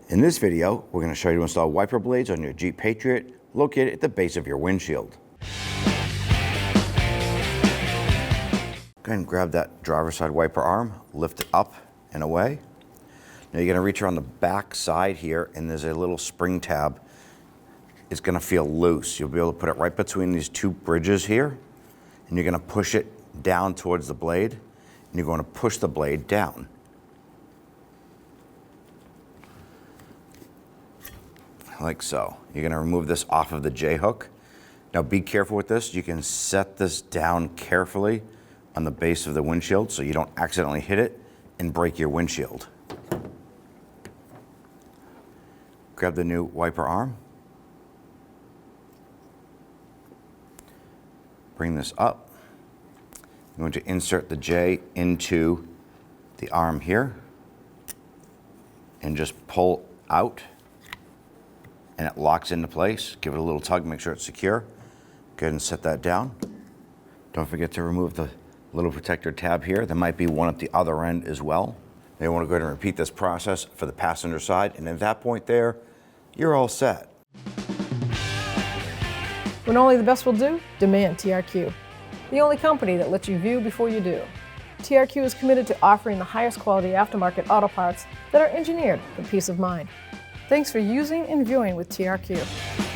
In this video, we're going to show you to install wiper blades on your Jeep Patriot located at the base of your windshield. Go ahead and grab that driver's side wiper arm, lift it up and away. Now you're going to reach around the back side here and there's a little spring tab. It's going to feel loose. You'll be able to put it right between these two bridges here and you're going to push it down towards the blade and you're going to push the blade down. Like so. You're going to remove this off of the J-hook. Now be careful with this. You can set this down carefully on the base of the windshield so you don't accidentally hit it and break your windshield. Grab the new wiper arm. Bring this up. I'm going to insert the J into the arm here and just pull out. And it locks into place. Give it a little tug, make sure it's secure. Go ahead and set that down. Don't forget to remove the little protector tab here. There might be one at the other end as well. Now you want to go ahead and repeat this process for the passenger side, and at that point there, you're all set. When only the best will do, demand TRQ. The only company that lets you view before you do. TRQ is committed to offering the highest quality aftermarket auto parts that are engineered for peace of mind. Thanks for using and viewing with TRQ.